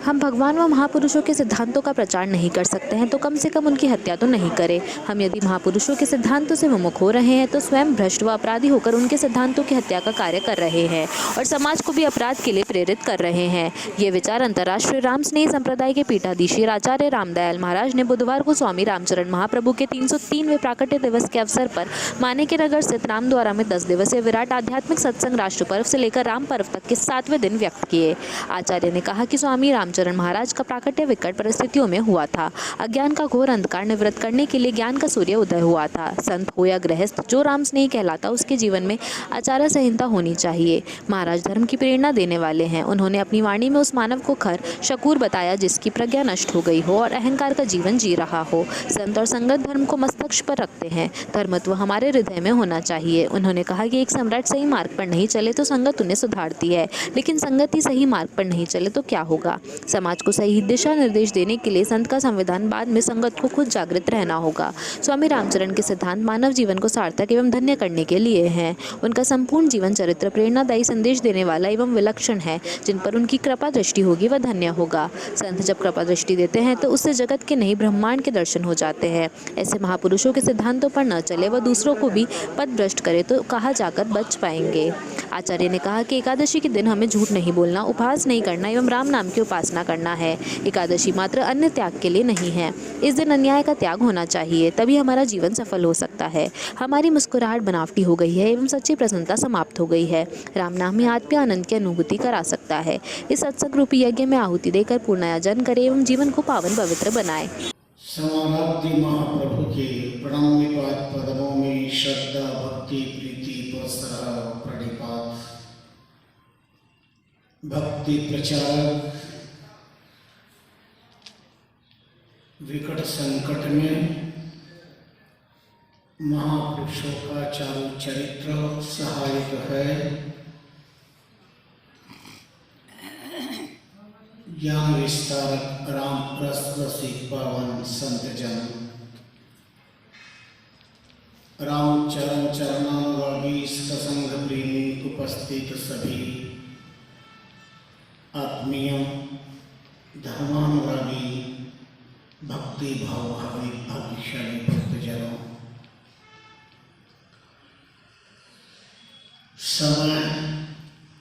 हम भगवान व महापुरुषों के सिद्धांतों का प्रचार नहीं कर सकते हैं तो कम से कम उनकी हत्या तो नहीं करें। हम यदि महापुरुषों के सिद्धांतों से विमुख हो रहे हैं तो स्वयं भ्रष्ट व अपराधी होकर उनके सिद्धांतों की हत्या का कार्य कर रहे हैं और समाज को भी अपराध के लिए प्रेरित कर रहे हैं। ये विचार अंतर्राष्ट्रीय राम स्नेही संप्रदाय के पीठाधीश्वर आचार्य रामदयाल महाराज ने बुधवार को स्वामी रामचरण महाप्रभु के 303वें प्राकट्य दिवस के अवसर पर मानेके नगर स्थित रामद्वारा में 10 दिवसीय विराट आध्यात्मिक सत्संग राष्ट्र पर्व से लेकर राम पर्व तक के 7वें दिन व्यक्त किए। आचार्य ने कहा कि स्वामी रामचरण महाराज का प्राकट्य विकट परिस्थितियों में हुआ था। अज्ञान का घोर अंधकार निवृत्त करने के लिए ज्ञान का सूर्य उदय हुआ था। संत हो या गृहस्थ, जो राम स्नेही कहलाता उसके जीवन में आचार संहिता होनी चाहिए। महाराज धर्म की प्रेरणा देने वाले हैं। उन्होंने अपनी वाणी में उस मानव को खर शकूर बताया जिसकी प्रज्ञा नष्ट हो गई हो और अहंकार का जीवन जी रहा हो। संत और संगत धर्म को मस्तक पर रखते हैं। धर्मत्व हमारे हृदय में होना चाहिए। उन्होंने कहा कि एक सम्राट सही मार्ग पर नहीं चले तो संगत उन्हें सुधारती है, लेकिन संगत ही सही मार्ग पर नहीं चले तो क्या होगा। समाज को सही दिशा निर्देश देने के लिए संत का संविधान, बाद में संगत को खुद जागृत रहना होगा। स्वामी रामचरण के सिद्धांत मानव जीवन को सार्थक एवं धन्य करने के लिए हैं। उनका संपूर्ण जीवन चरित्र प्रेरणादायी संदेश देने वाला एवं विलक्षण है। जिन पर उनकी कृपा दृष्टि होगी वह धन्य होगा। संत जब कृपा दृष्टि देते हैं तो उससे जगत के नहीं ब्रह्मांड के दर्शन हो जाते हैं। ऐसे महापुरुषों के सिद्धांतों पर न चले व दूसरों को भी पथ भ्रष्ट करे तो कहा जाकर बच पाएंगे। आचार्य ने कहा कि एकादशी के दिन हमें झूठ नहीं बोलना, उपहास नहीं करना एवं राम नाम की उपासना करना है। एकादशी मात्र अन्य त्याग के लिए नहीं है। इस दिन अन्याय का त्याग होना चाहिए, तभी हमारा जीवन सफल हो सकता है। हमारी मुस्कुराहट बनावटी हो गई है एवं सच्ची प्रसन्नता समाप्त हो गई है। राम नाम ही आत्म आनंद की अनुभूति करा सकता है। इस सत्संग रूपी यज्ञ में आहुति देकर पूर्णायाजन करे एवं जीवन को पावन पवित्र बनाए। समाराध्य महाप्रभु के प्रणम्यपाद पदमों में श्रद्धा, भक्ति, प्रीति, पुरस्कार, प्रणिपात। भक्ति प्रचारक विकट संकट में महापुरुषों का चारु चरित्र सहायक है। ज्ञान विस्तारक राम रसिक पावन संत जन, राम चरण चरणानुरागी सत्संग प्रेमी उपस्थित सभी आत्मीय धर्मानुरागी भक्ति भाव भावी भाग्यशाली भक्तजनों,